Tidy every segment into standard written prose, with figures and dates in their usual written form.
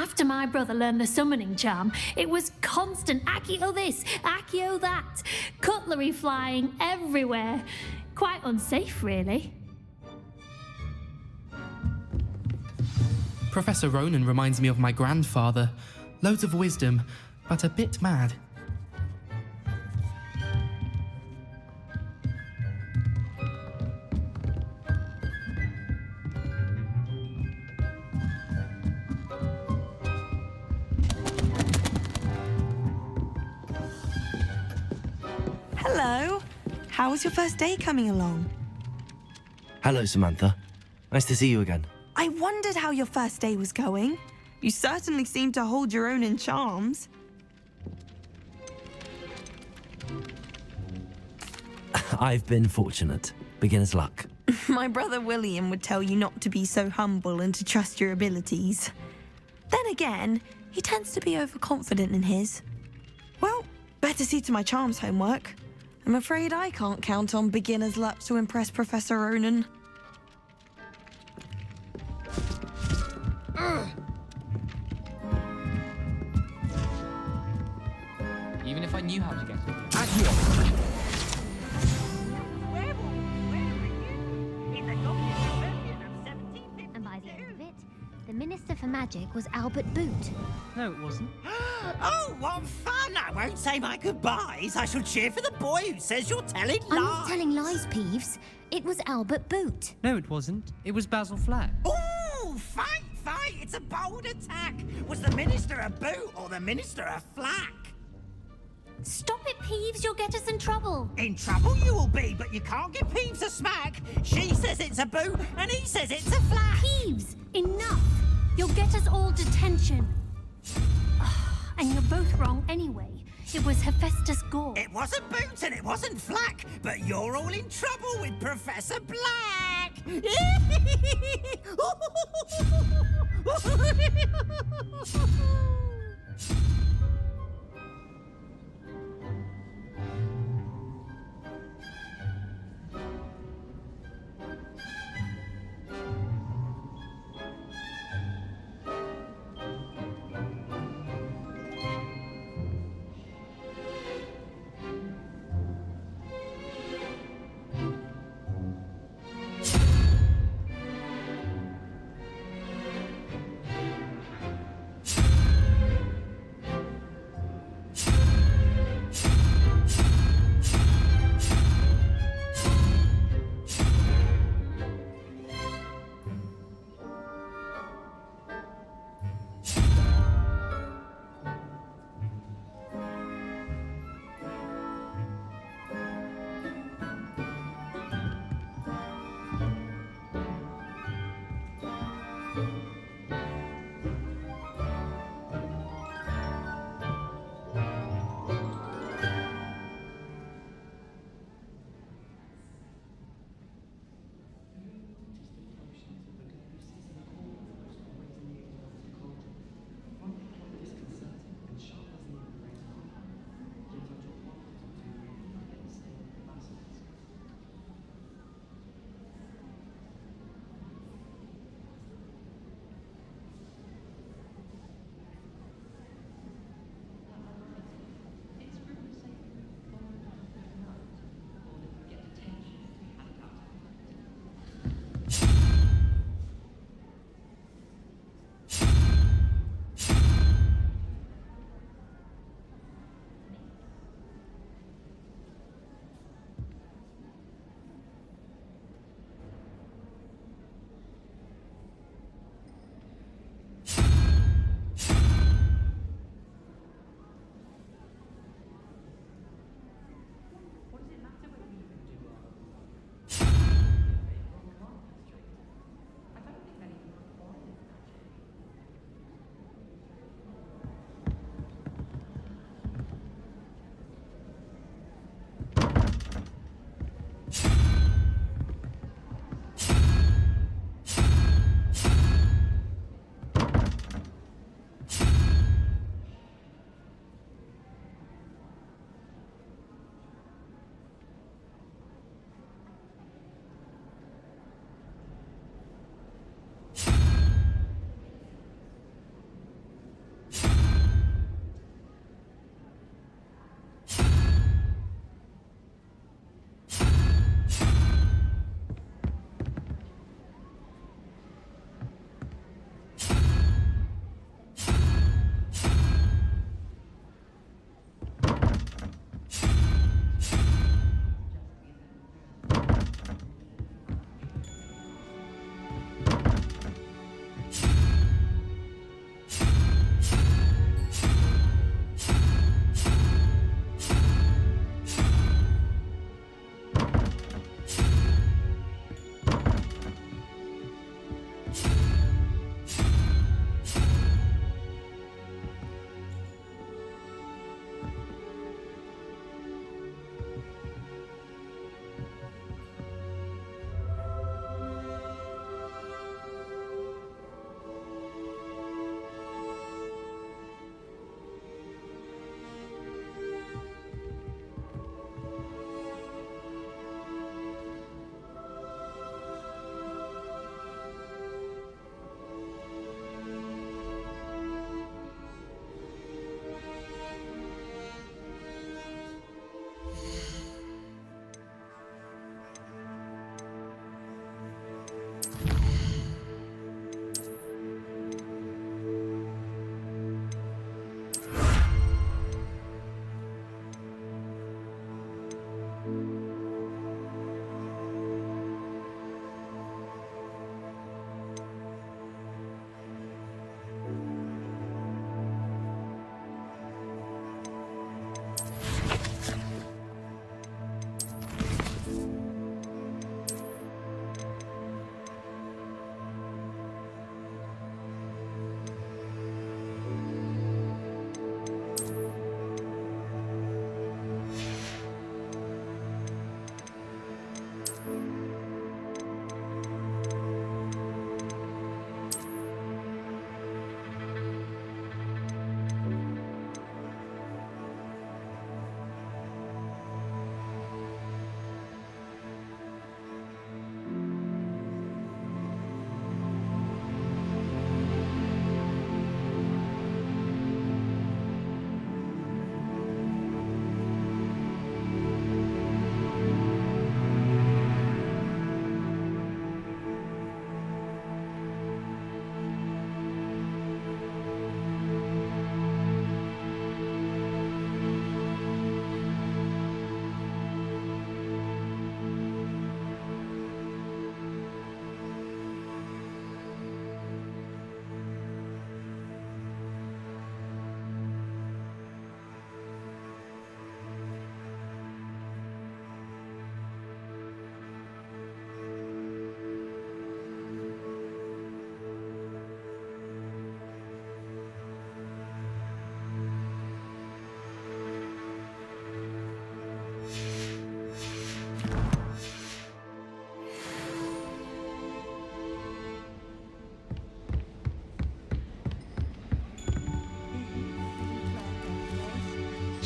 After my brother learned the summoning charm, it was constant Accio this, Accio that, cutlery flying everywhere. Quite unsafe, really. Professor Ronan reminds me of my grandfather. Loads of wisdom, but a bit mad. Hello. How was your first day coming along? Hello, Samantha. Nice to see you again. I wondered how your first day was going. You certainly seem to hold your own in charms. I've been fortunate. Beginner's luck. My brother William would tell you not to be so humble and to trust your abilities. Then again, he tends to be overconfident in his. Well, better see to my charms homework. I'm afraid I can't count on beginner's luck to impress Professor Ronan. Even if I knew how to get it. And by the end of it, the Minister for Magic was Albert Boot. No, it wasn't. Oh, what fun! I won't say my goodbyes. I shall cheer for the boy who says you're telling lies. I'm not telling lies, Peeves. It was Albert Boot. No, it wasn't. It was Basil Flack. Ooh, fight! It's a bold attack. Was the Minister a boot or the Minister a flack? Stop it, Peeves, you'll get us in trouble. In trouble you will be, but you can't give Peeves a smack. She says it's a boot and he says it's a flack. Peeves, enough. You'll get us all detention. And you're both wrong anyway. It was Hephaestus Gore. It wasn't boot and it wasn't flack, but you're all in trouble with Professor Black.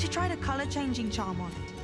you tried a color changing charm on it?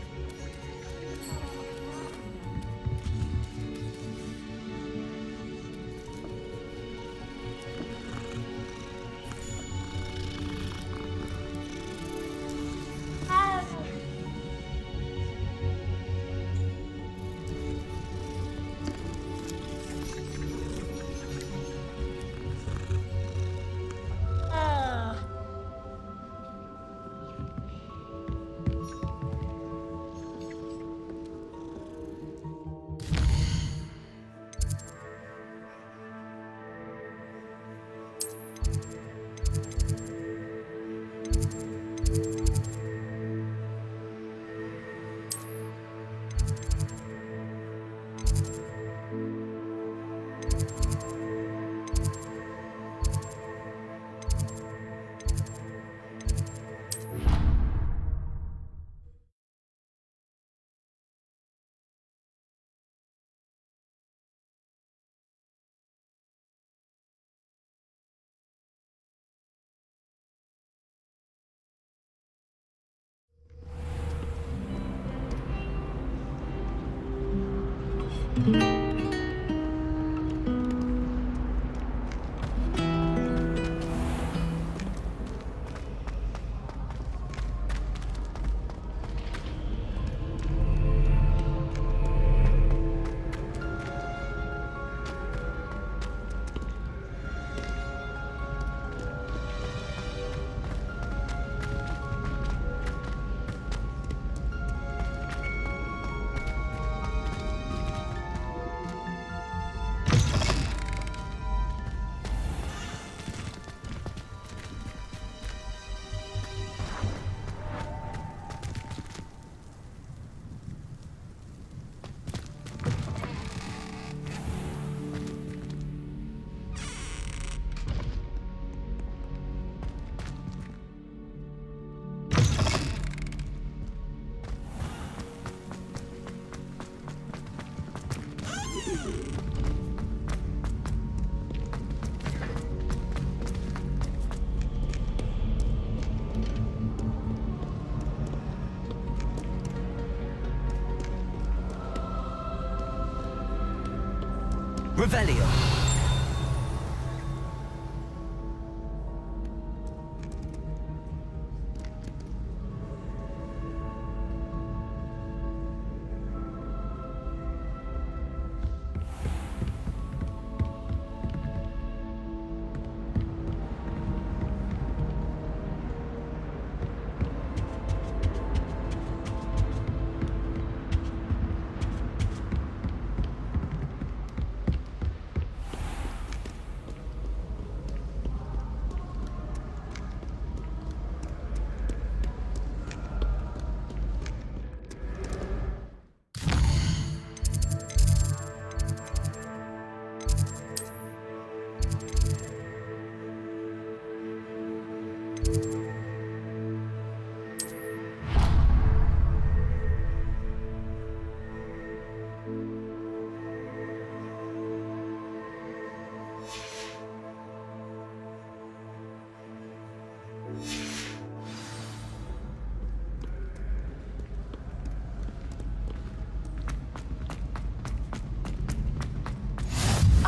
Revelio.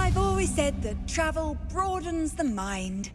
I've always said that travel broadens the mind.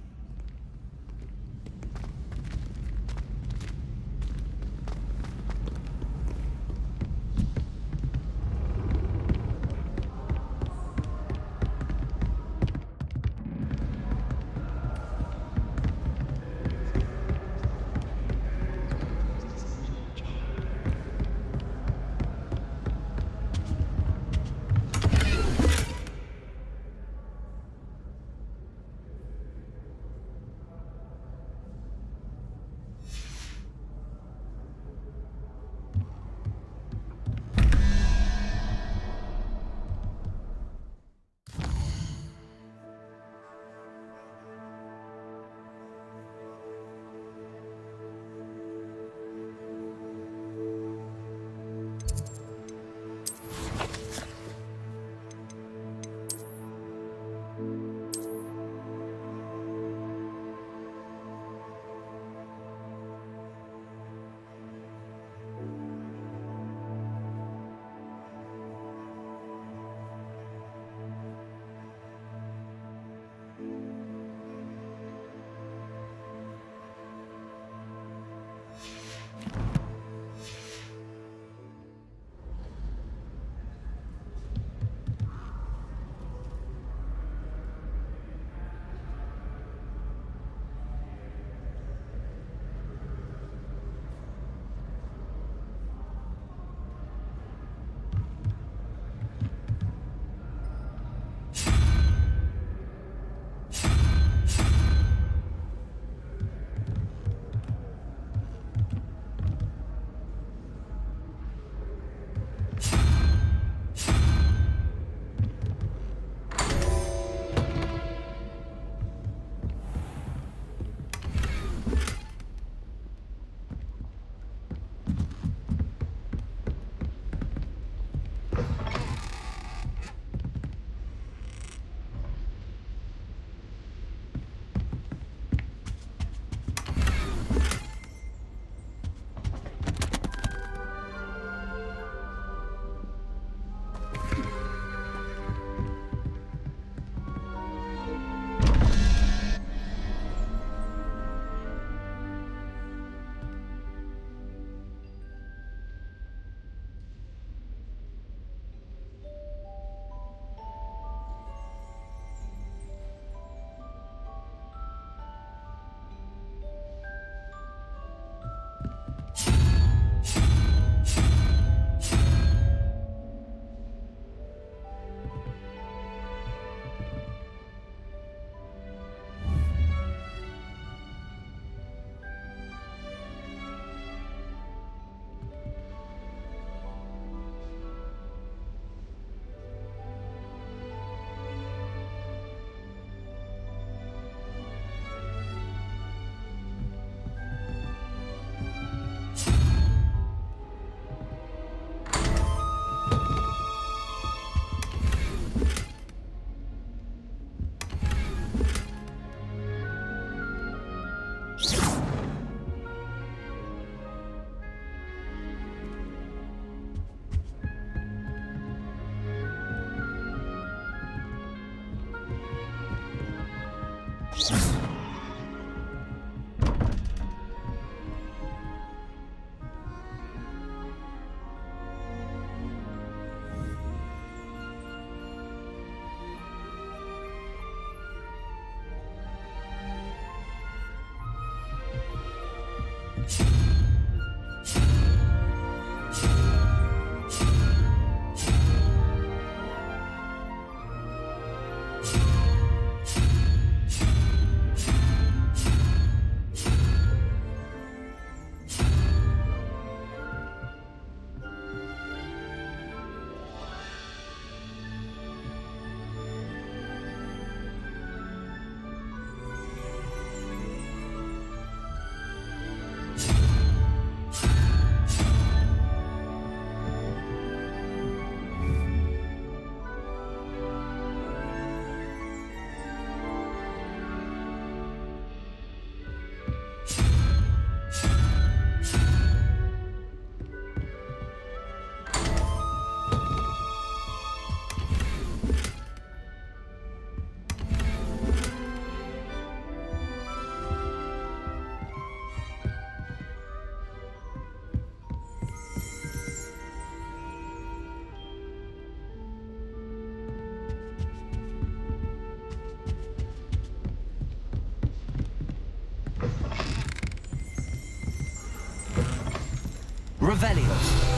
Revelio.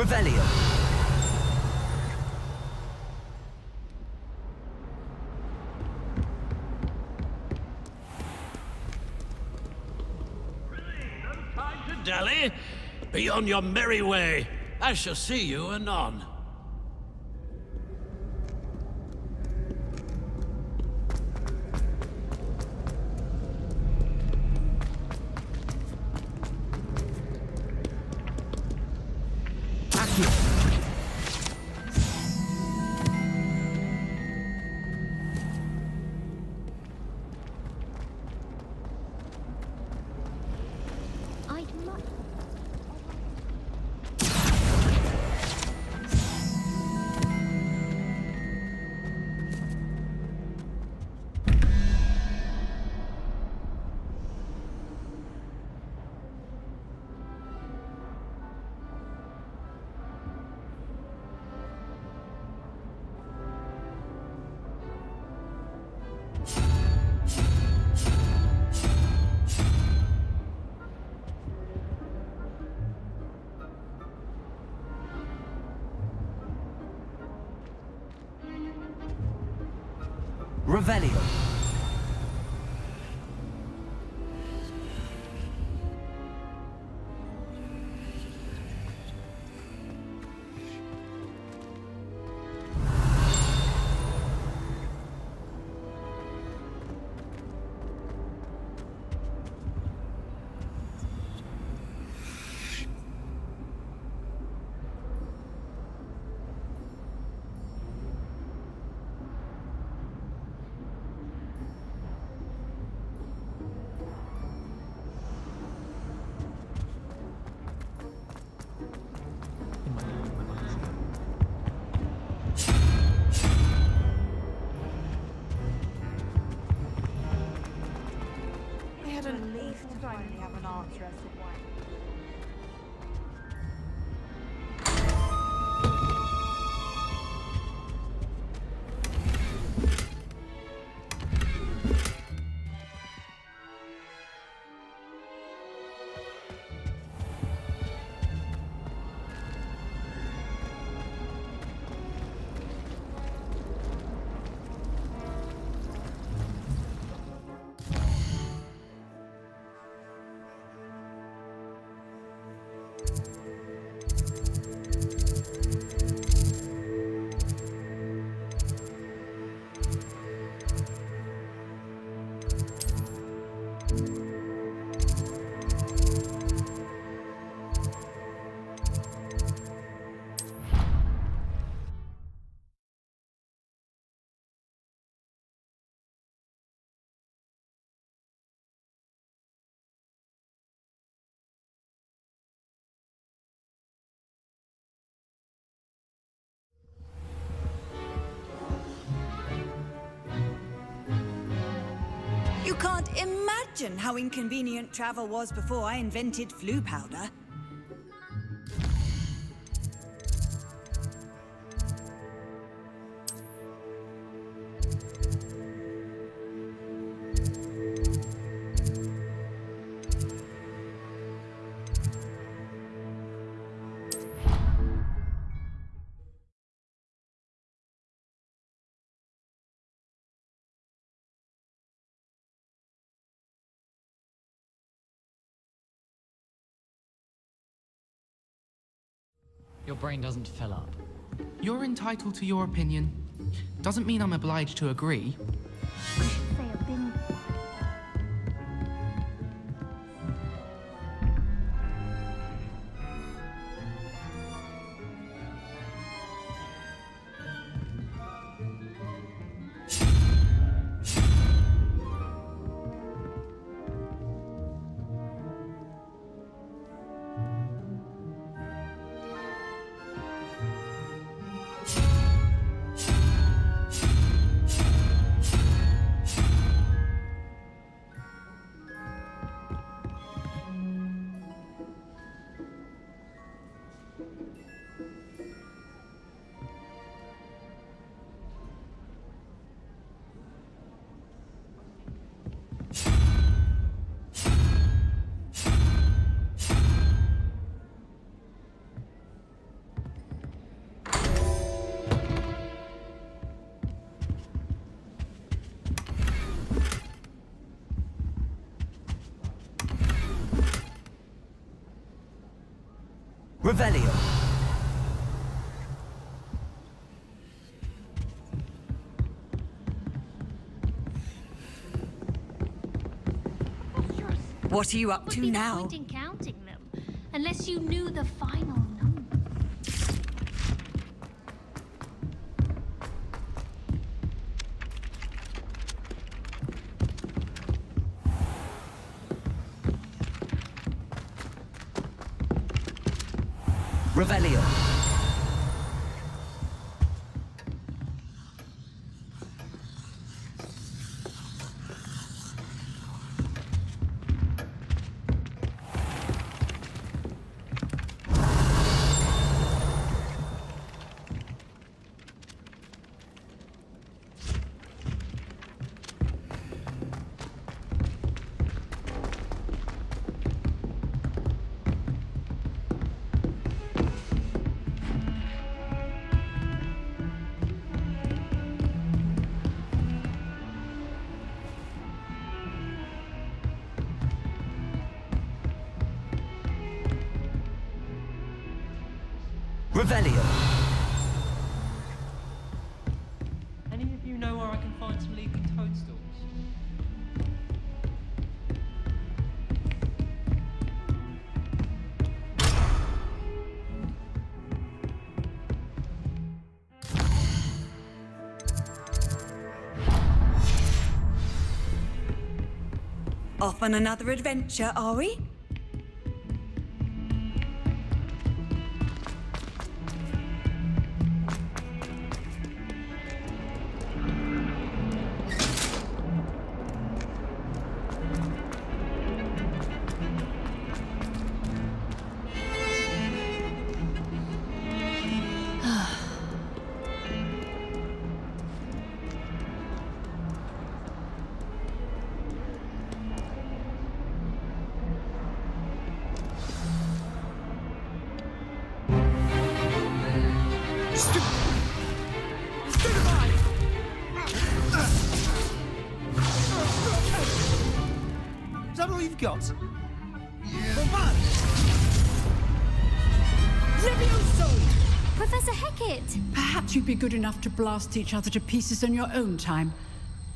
Revelio. Time to dally. Be on your merry way. I shall see you anon. I'd much. Revelio. answer as to why. You can't imagine how inconvenient travel was before I invented flu powder. Your brain doesn't fill up. You're entitled to your opinion. Doesn't mean I'm obliged to agree. I should say a bin. Revelio. What are you up Would to be now? no point in counting them, unless you knew the final number. Revelio. Revelio. Any of you know where I can find some leaking toadstools? Off on another adventure, are we? Is that all you've got? Levioso! Professor Hecat! Perhaps you'd be good enough to blast each other to pieces in your own time.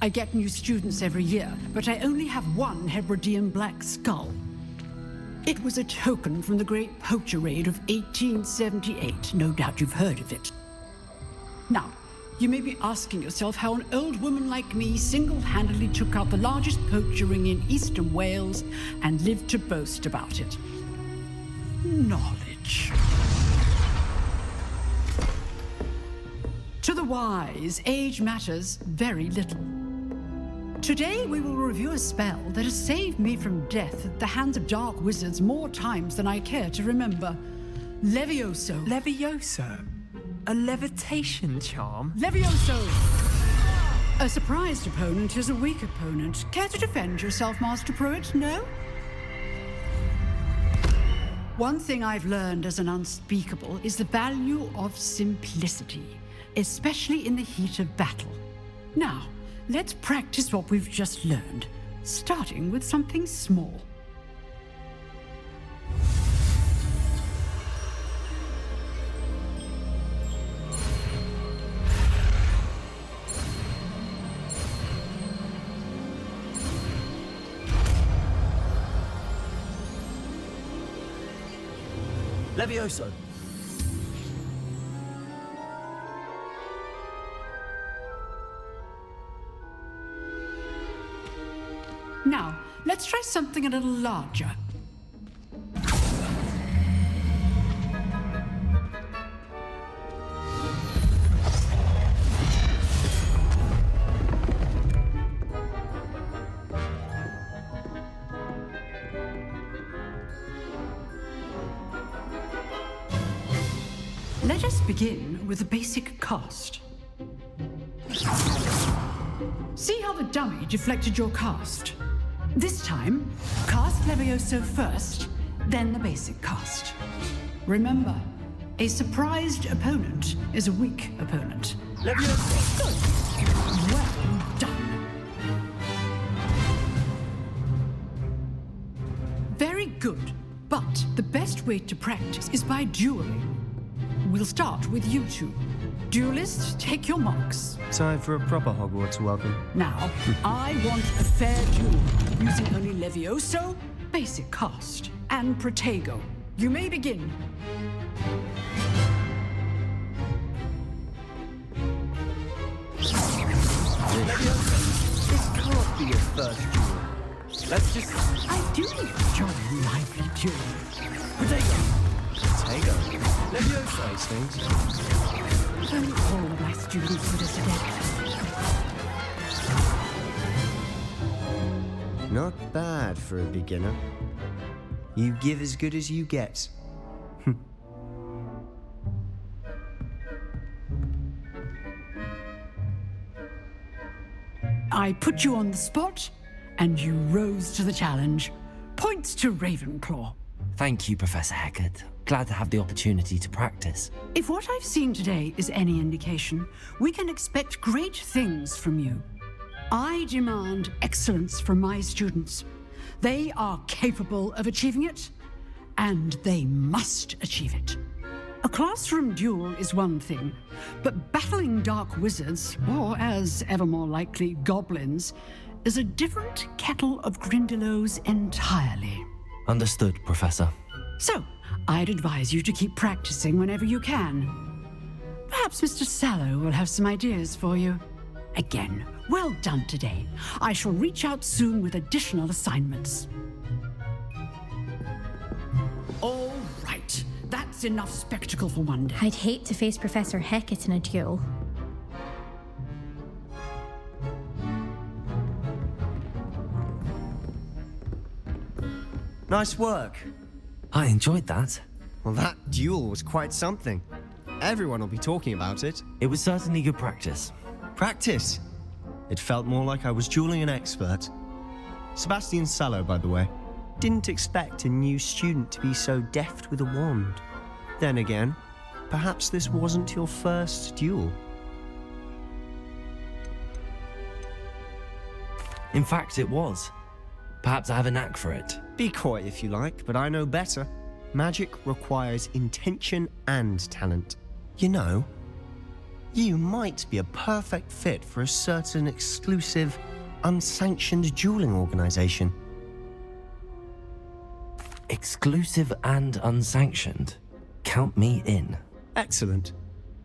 I get new students every year, but I only have one Hebridean black skull. It was a token from the Great Poacher Raid of 1878. No doubt you've heard of it. Now, you may be asking yourself how an old woman like me single-handedly took out the largest poacher ring in eastern Wales and lived to boast about it. Knowledge. To the wise, age matters very little. Today we will review a spell that has saved me from death at the hands of dark wizards more times than I care to remember. Levioso. Levioso? A levitation charm? Levioso! A surprised opponent is a weak opponent. Care to defend yourself, Master Pruitt? No? One thing I've learned as an unspeakable is the value of simplicity, especially in the heat of battle. Now, let's practice what we've just learned, starting with something small. Levioso! Now, let's try something a little larger. Let us begin with the basic cast. See how the dummy deflected your cast? This time, cast Levioso first, then the basic cast. Remember, a surprised opponent is a weak opponent. Levioso! Good. Well done. Very good, but the best way to practice is by dueling. We'll start with you two. Duelists, take your marks. Time for a proper Hogwarts welcome. Now, I want a fair duel, using only Levioso, basic cast, and Protego. You may begin. This can't be your first duel. Let's just... I do enjoy a lively duel. Protego! Levioso things. If only all of my students would have Not bad for a beginner. You give as good as you get. I put you on the spot, and you rose to the challenge. Points to Ravenclaw. Thank you, Professor Hecat. Glad to have the opportunity to practice. If what I've seen today is any indication, we can expect great things from you. I demand excellence from my students. They are capable of achieving it, and they must achieve it. A classroom duel is one thing, but battling dark wizards, or as ever more likely, goblins, is a different kettle of Grindylows entirely. Understood, Professor. So, I'd advise you to keep practicing whenever you can. Perhaps Mr. Sallow will have some ideas for you. Again, well done today. I shall reach out soon with additional assignments. All right, that's enough spectacle for one day. I'd hate to face Professor Hecat in a duel. Nice work. I enjoyed that. Well, that duel was quite something. Everyone will be talking about it. It was certainly good practice. Practice? It felt more like I was dueling an expert. Sebastian Sallow, by the way. Didn't expect a new student to be so deft with a wand. Then again, perhaps this wasn't your first duel. In fact, it was. Perhaps I have a knack for it. Be coy if you like, but I know better. Magic requires intention and talent. You know, you might be a perfect fit for a certain exclusive, unsanctioned dueling organization. Exclusive and unsanctioned. Count me in. Excellent.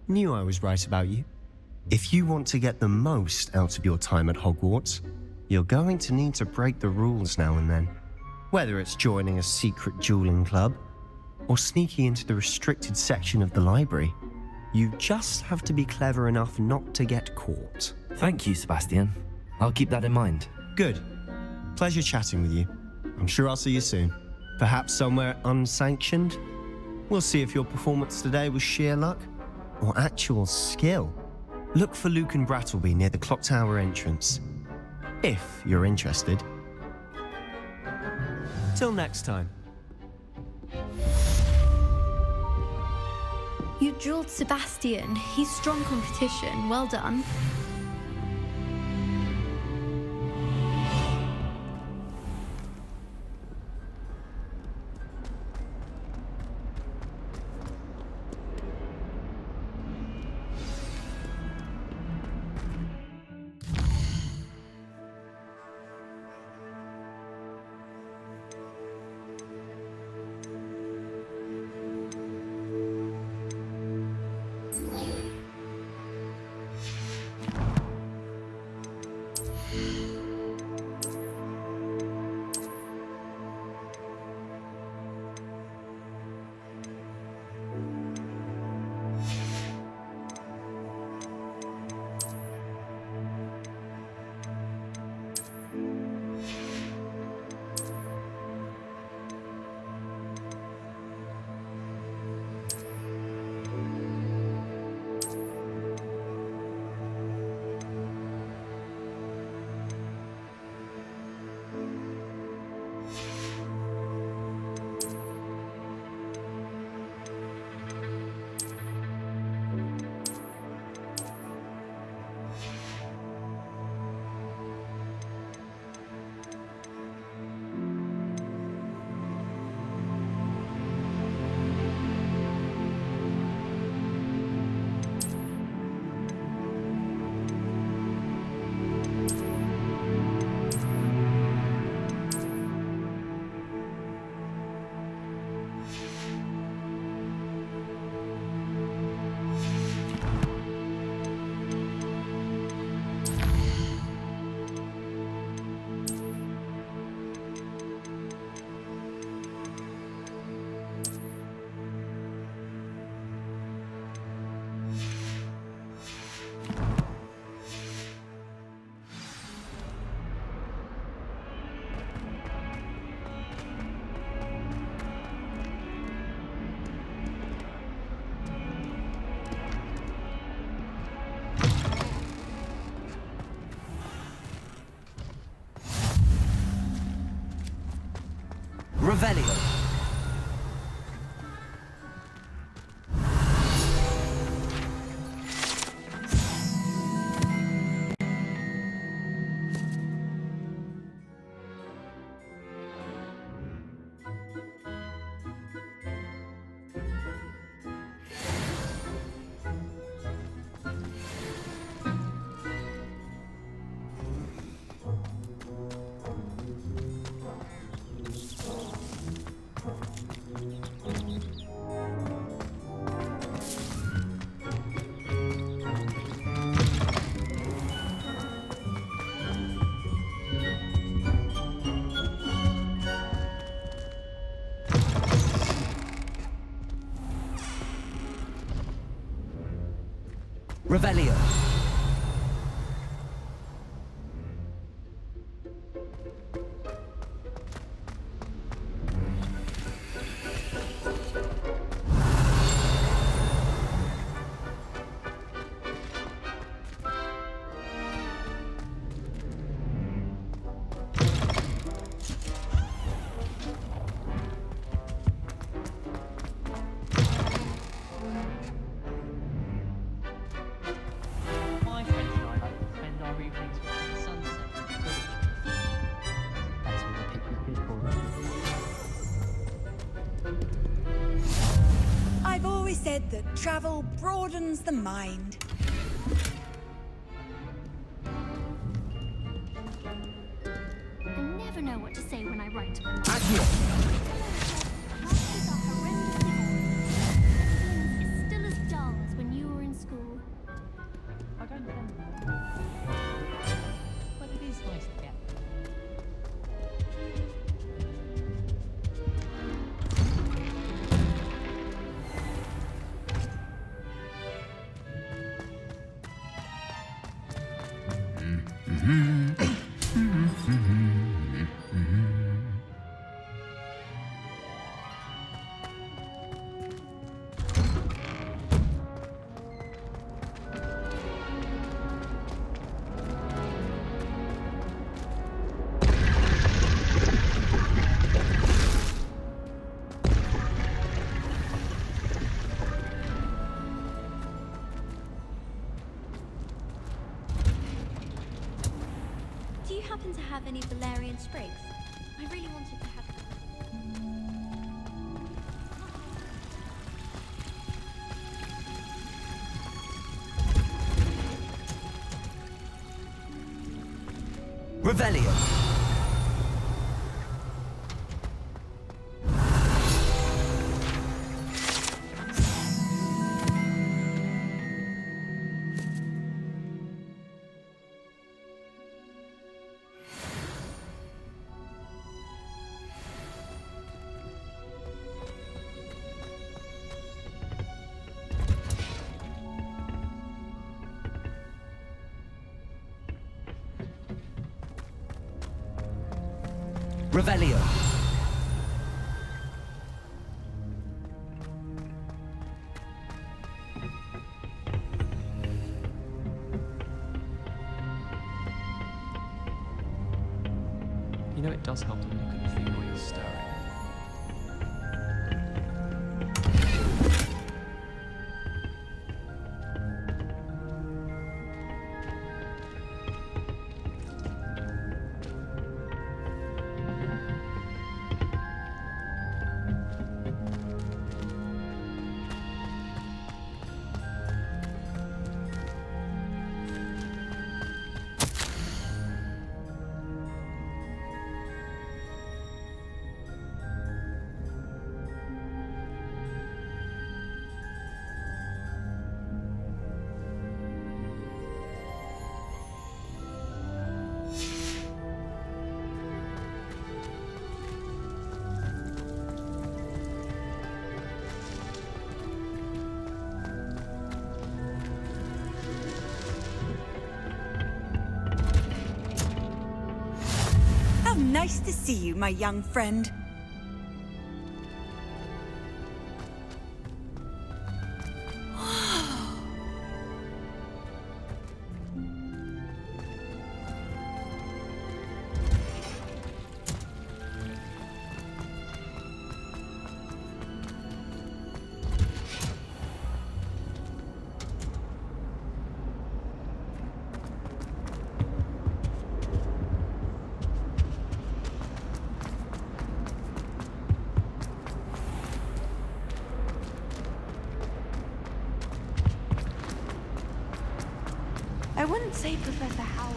Knew I was right about you. If you want to get the most out of your time at Hogwarts, you're going to need to break the rules now and then. Whether it's joining a secret dueling club, or sneaking into the restricted section of the library, you just have to be clever enough not to get caught. Thank you, Sebastian. I'll keep that in mind. Good. Pleasure chatting with you. I'm sure I'll see you soon. Perhaps somewhere unsanctioned? We'll see if your performance today was sheer luck or actual skill. Look for Luke and Brattleby near the clock tower entrance, if you're interested. Till next time. You dueled Sebastian. He's strong competition. Well done. Revelio. Revelio. said that travel broadens the mind. I never know what to say when I write to them. Accio! Masters are horrendously boring. It's still as dull as when you were in school. I don't know. But it is nice to get. Do you happen to have any valerian sprigs? I really wanted to have Revelio. Revelio. You know, it does help to look at the thing while you're stirring. How nice to see you, my young friend. I wouldn't say Professor Howard.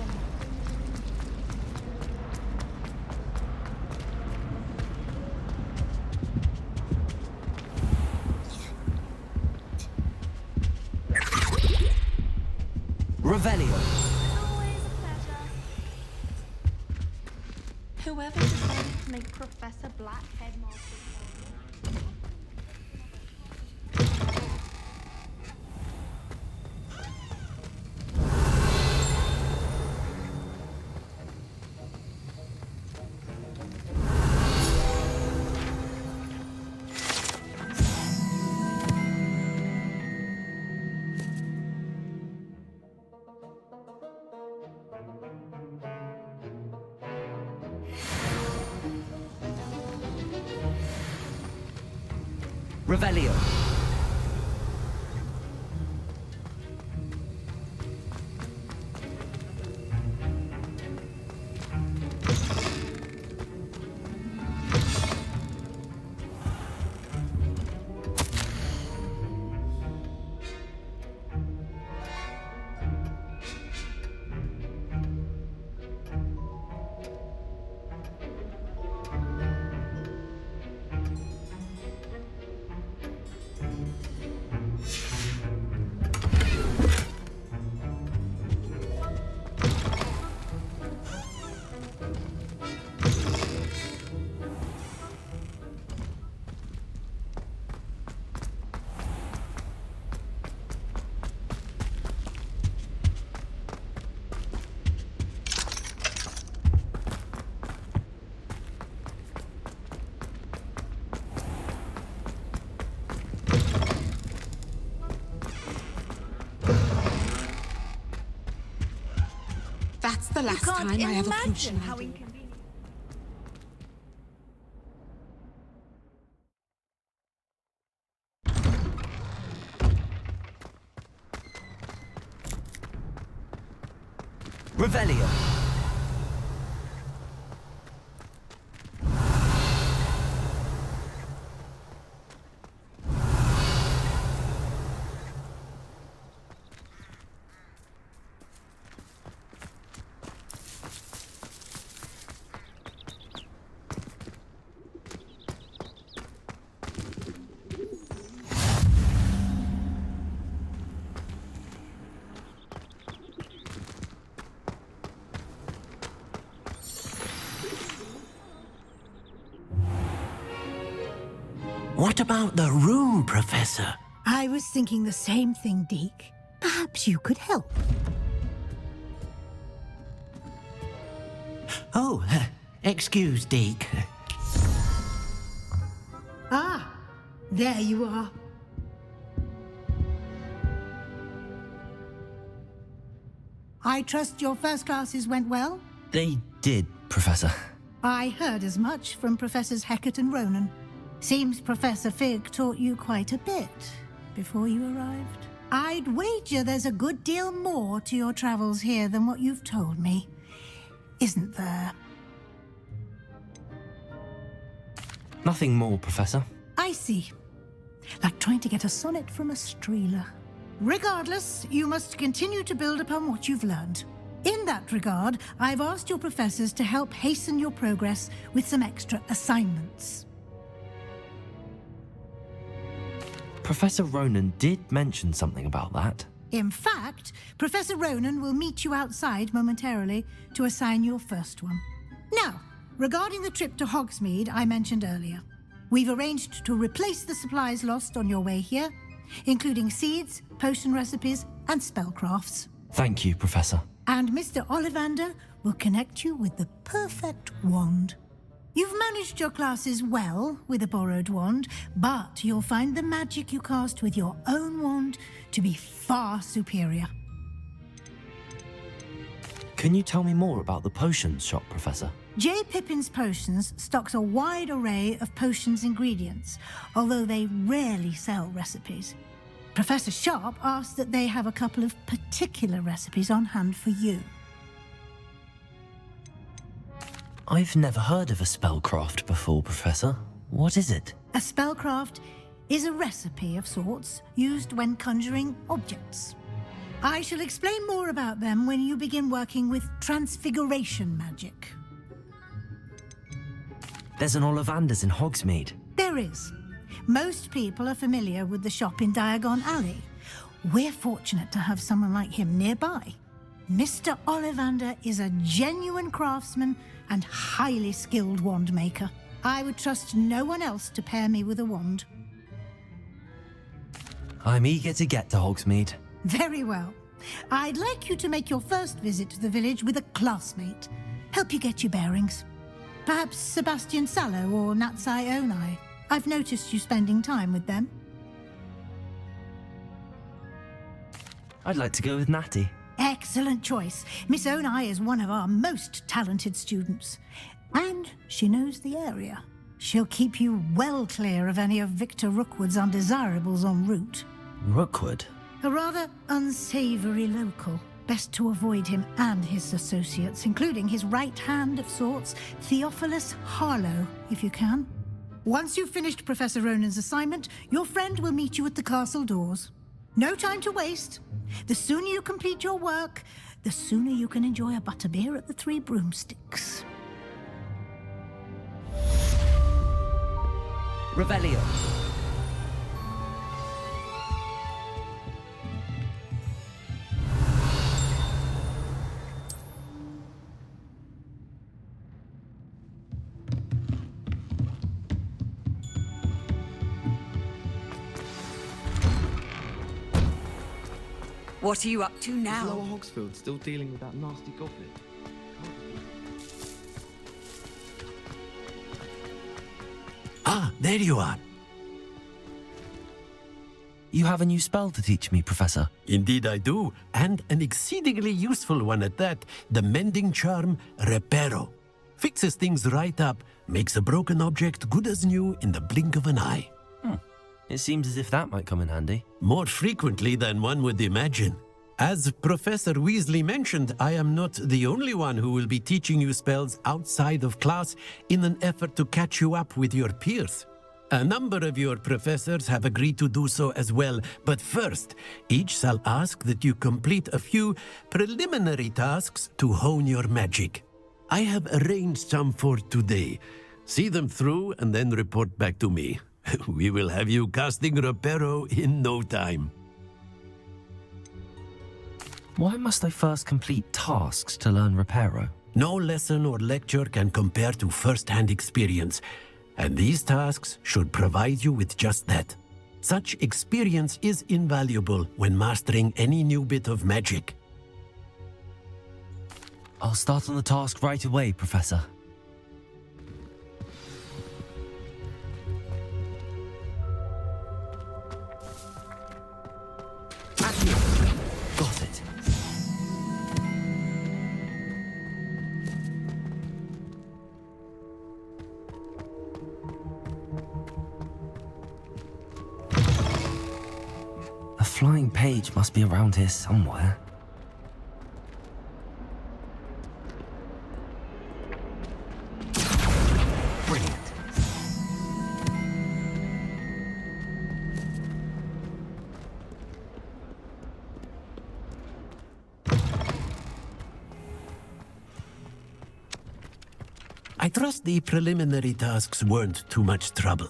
Revelio. Always a pleasure. Whoever decided to make Professor Black headmaster. Revelio. That's the last time I have a potion. How inconvenient. Revelio. What about the room, Professor? I was thinking the same thing, Deke. Perhaps you could help. Oh, excuse, Deke. Ah, there you are. I trust your first classes went well? They did, Professor. I heard as much from Professors Hecat and Ronan. Seems Professor Fig taught you quite a bit before you arrived. I'd wager there's a good deal more to your travels here than what you've told me. Isn't there? Nothing more, Professor. I see. Like trying to get a sonnet from a streeler. Regardless, you must continue to build upon what you've learned. In that regard, I've asked your professors to help hasten your progress with some extra assignments. Professor Ronan did mention something about that. In fact, Professor Ronan will meet you outside momentarily to assign your first one. Now, regarding the trip to Hogsmeade I mentioned earlier, we've arranged to replace the supplies lost on your way here, including seeds, potion recipes, and spellcrafts. Thank you, Professor. And Mr. Ollivander will connect you with the perfect wand. You've managed your classes well with a borrowed wand, but you'll find the magic you cast with your own wand to be far superior. Can you tell me more about the potions shop, Professor? J. Pippin's Potions stocks a wide array of potions ingredients, although they rarely sell recipes. Professor Sharp asked that they have a couple of particular recipes on hand for you. I've never heard of a spellcraft before, Professor. What is it? A spellcraft is a recipe of sorts used when conjuring objects. I shall explain more about them when you begin working with transfiguration magic. There's an Ollivander's in Hogsmeade. There is. Most people are familiar with the shop in Diagon Alley. We're fortunate to have someone like him nearby. Mr. Ollivander is a genuine craftsman and highly skilled wand maker. I would trust no one else to pair me with a wand. I'm eager to get to Hogsmeade. Very well. I'd like you to make your first visit to the village with a classmate. Help you get your bearings. Perhaps Sebastian Sallow or Natsai Onai. I've noticed you spending time with them. I'd like to go with Natty. Excellent choice. Miss Onai is one of our most talented students. And she knows the area. She'll keep you well clear of any of Victor Rookwood's undesirables en route. Rookwood? A rather unsavoury local. Best to avoid him and his associates, including his right hand of sorts, Theophilus Harlow, if you can. Once you've finished Professor Ronan's assignment, your friend will meet you at the castle doors. No time to waste. The sooner you complete your work, the sooner you can enjoy a butterbeer at the Three Broomsticks. Revelio. What are you up to now? Lower Hogsfield still dealing with that nasty goblin. Ah, there you are. You have a new spell to teach me, Professor. Indeed I do, and an exceedingly useful one at that. The mending charm, Reparo. Fixes things right up, makes a broken object good as new in the blink of an eye. It seems as if that might come in handy. More frequently than one would imagine. As Professor Weasley mentioned, I am not the only one who will be teaching you spells outside of class in an effort to catch you up with your peers. A number of your professors have agreed to do so as well, but first, each shall ask that you complete a few preliminary tasks to hone your magic. I have arranged some for today. See them through and then report back to me. We will have you casting Reparo in no time. Why must I first complete tasks to learn Reparo? No lesson or lecture can compare to first-hand experience, and these tasks should provide you with just that. Such experience is invaluable when mastering any new bit of magic. I'll start on the task right away, Professor. Got it. A flying page must be around here somewhere. Brilliant. I trust the preliminary tasks weren't too much trouble.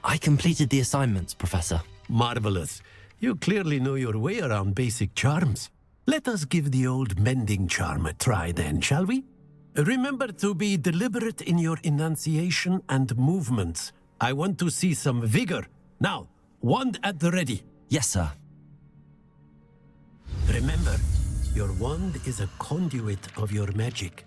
I completed the assignments, Professor. Marvelous. You clearly know your way around basic charms. Let us give the old mending charm a try then, shall we? Remember to be deliberate in your enunciation and movements. I want to see some vigor. Now, wand at the ready. Yes, sir. Remember, your wand is a conduit of your magic.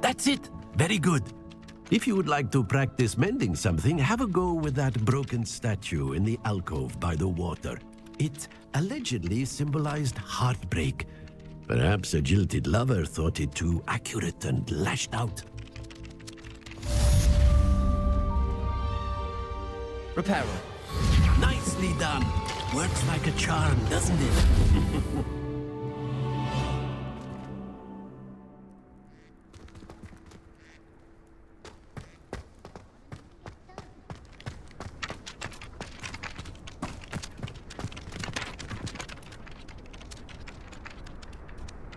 That's it. Very good. If you would like to practice mending something, have a go with that broken statue in the alcove by the water. It allegedly symbolized heartbreak. Perhaps a jilted lover thought it too accurate and lashed out. Reparo. Nicely done. Works like a charm, doesn't it?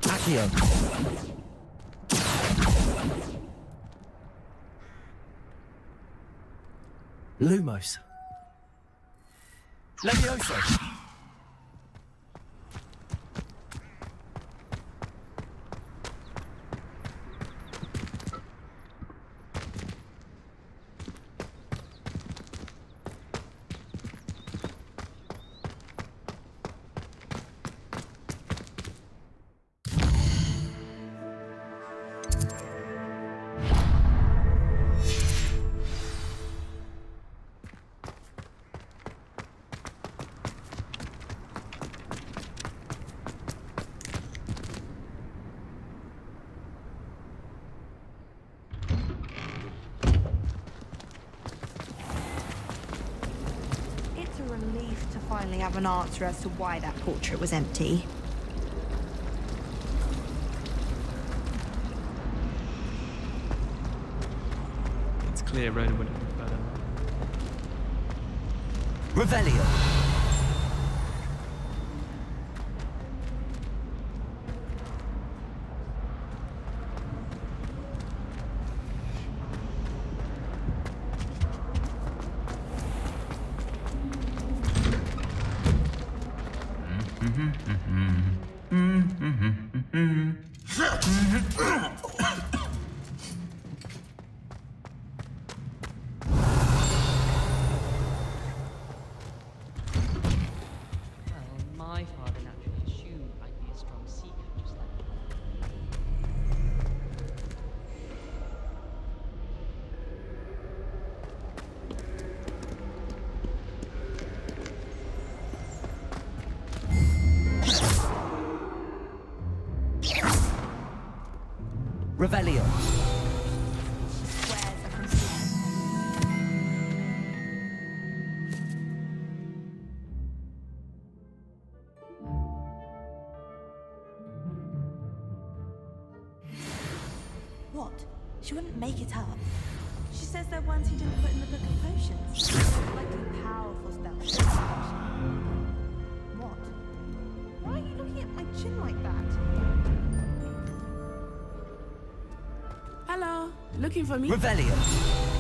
Accio. Lumos. Levioso. finally have an answer as to why that portrait was empty. It's clear Ronan would have been better. Revelio. My father naturally assumed I'd be a strong seeker, just like Revelio. What? She wouldn't make it up. She says they're ones he didn't put in the book of potions. Likely powerful spells. What? Why are you looking at my chin like that? Hello, looking for me? Revelio.